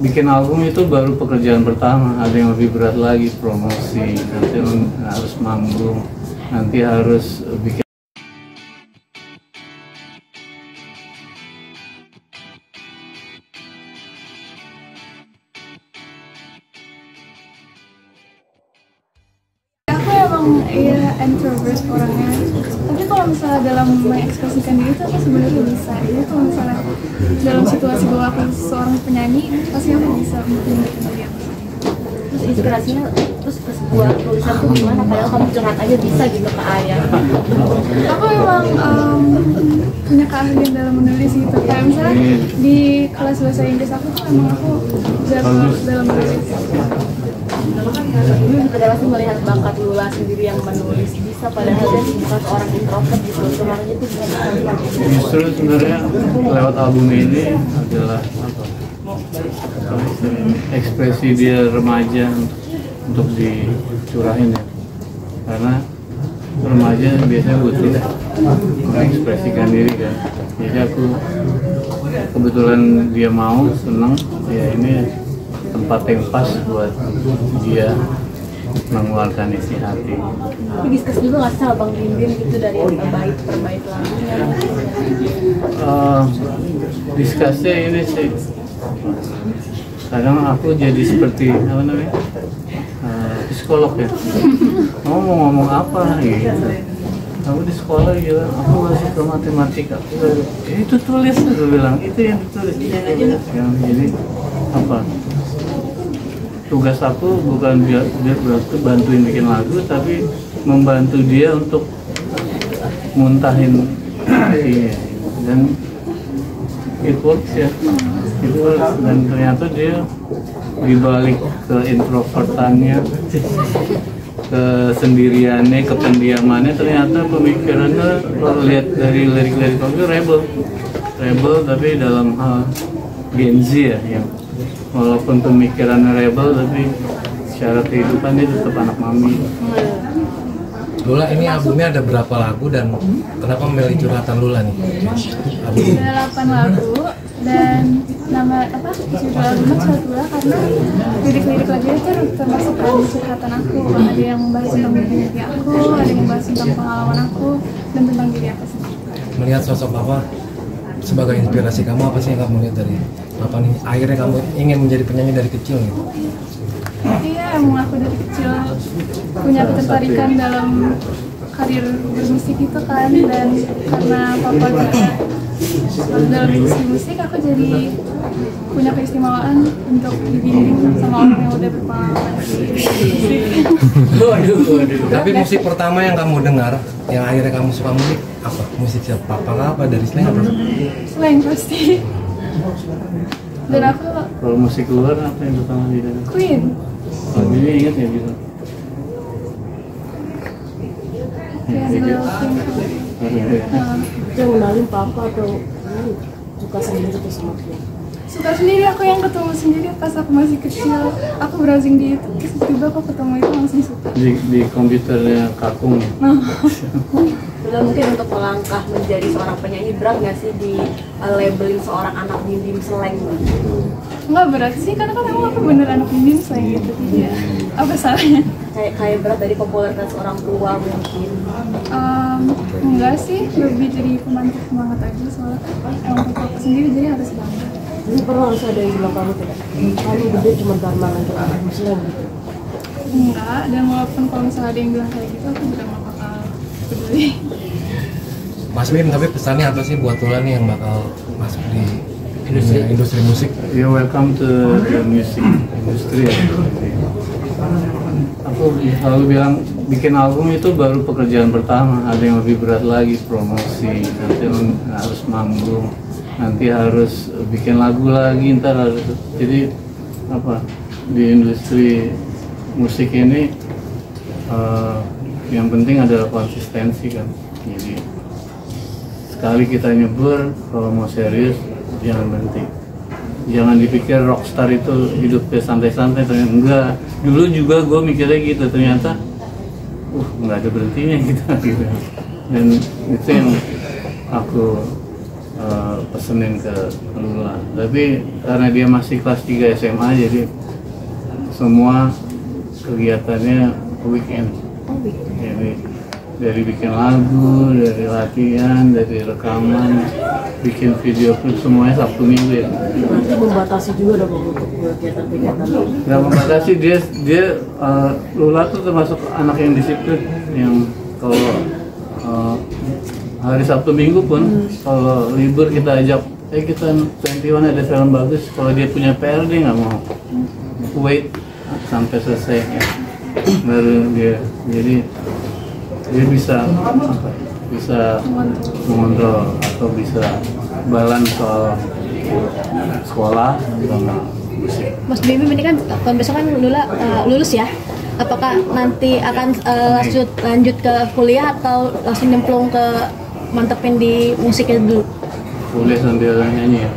bikin album itu baru pekerjaan pertama, ada yang lebih berat lagi, promosi, nanti harus manggung, nanti harus bikin. Aku emang introvert orangnya, tapi kalau misalnya dalam mengekspresikan diri itu aku sebenarnya bisa. Jadi kalau misalnya dalam situasi bahwa aku seorang penyanyi, pasti aku bisa menunjukkan diri aku. Terus inspirasinya, terus buat tulisan tuh gimana? Padahal kamu curhat aja bisa gitu ke ayah. Aku emang punya keahlian dalam menulis gitu. Kayak misalnya di kelas bahasa Inggris aku tuh emang aku jago dalam menulis. Dulu juga pasti melihat bakat Lula sendiri yang menulis bisa, padahal dia bukan seorang introvert gitu. Sebenarnya itu gimana? Justru sebenarnya lewat album ini adalah ekspresi dia remaja untuk dicurahin ya, karena remaja biasanya butuh mengekspresikan diri kan. Jadi aku kebetulan dia mau, senang ya, ini tempat yang pas buat dia mengeluarkan isi hati. Tapi diskus juga nggak sih sama Bang Dindin gitu dari perbait lagunya? Diskusnya ini sih, kadang aku jadi seperti apa namanya, psikolog ya. Kamu mau ngomong apa gitu? Kamu di sekolah gitu, aku nggak suka matematika. Itu tulis, aku bilang itu yang ditulis. Yang jadi apa? Tugas aku bukan dia berarti bantuin bikin lagu, tapi membantu dia untuk muntahin hatinya. Dan it works ya, it works. Dan ternyata dia dibalik ke introvertannya, kesendiriannya, kependiamannya, ternyata pemikirannya kalau lihat dari lirik-lirik lagu rebel tapi dalam hal Gen Z ya, yang walaupun pemikirannya rebel tapi secara kehidupan dia tetap anak mami. Lula, ini albumnya ada berapa lagu dan kenapa memilih curhatan Lula nih? Ada 8 lagu dan nama judul albumnya Curhat Lula karena lirik-lirik lagunya itu termasuk curhatan aku. Ada yang membahas tentang diri aku, ada yang membahas tentang pengalaman aku dan tentang diri aku sendiri. Melihat sosok Bapak sebagai inspirasi kamu, apa sih yang kamu lihat dari Bapak nih? Akhirnya kamu ingin menjadi penyanyi dari kecil gitu? Iya, emang aku dari kecil punya ketertarikan dalam karir bermusik itu kan, dan karena papa juga dalam industri musik, aku jadi punya keistimewaan untuk dibimbing sama orang yang udah berpengalaman di musik. Waduh. Tapi musik pertama yang kamu dengar, yang akhirnya kamu suka musik, apa? Musik siapa? Papa apa? Dari Slang apa? Slang pasti. Dan aku Kalau musik luar apa yang pertama didengar? Queen. Oh, jadi ingat ya gitu. Ya, Itu kenalin papa atau suka sendiri tuh sama dia? suka sendiri, aku yang ketemu sendiri pas aku masih kecil. Aku browsing di YouTube, terus tiba aku ketemu itu langsung suka. Di komputernya Kakung ya? Lula, mungkin untuk melangkah menjadi seorang penyanyi berat nggak sih di labelin seorang anak Dindim Slang? Nggak berat sih, karena kan aku bener anak Indin selain gitu. Jadi ya, apa salahnya? Kayak berat dari popularitas orang tua mungkin. Enggak sih, lebih jadi pemantik semangat aja, soalnya emang aku sendiri jadi harus bangga. Ini pernah harus ada yang bilang kamu tidak? Kamu gede cuma Dharma untuk anak Muslim gitu? Enggak, dan walaupun kalau misalnya ada yang bilang kayak gitu, aku juga nggak bakal peduli. Mas Mim, tapi pesannya apa sih buat Lula nih yang bakal masuk di industri musik? Ya, welcome to the music industry ya. Aku selalu bilang bikin album itu baru pekerjaan pertama, ada yang lebih berat lagi, promosi, nanti harus manggung, nanti harus bikin lagu lagi, ntar harus. Jadi apa, di industri musik ini yang penting adalah konsistensi kan. Jadi sekali kita nyebur, kalau mau serius jangan berhenti. Jangan dipikir rockstar itu hidupnya santai-santai, ternyata enggak. Dulu juga gue mikirnya gitu, ternyata nggak ada berhentinya gitu. Dan itu yang aku pesenin ke Lula. Tapi karena dia masih kelas 3 SMA, jadi semua kegiatannya weekend. Jadi dari bikin lagu, dari latihan, dari rekaman, bikin video klip, semuanya Sabtu Minggu ya. Berarti membatasi juga dong untuk kegiatan-kegiatan. Nggak membatasi, dia Lula tuh termasuk anak yang disiplin, yang kalau hari Sabtu Minggu pun kalau libur kita ajak, kita 21 ada film bagus, kalau dia punya PR dia nggak mau wait sampai selesai ya. Baru dia, jadi dia bisa mengontrol atau bisa balance soal sekolah sama musik. Mas Bim ini kan tahun besok kan Lula lulus ya. Apakah nanti akan lanjut ke kuliah atau langsung nyemplung ke mantepin di musiknya dulu? Kuliah sambil nyanyi ya.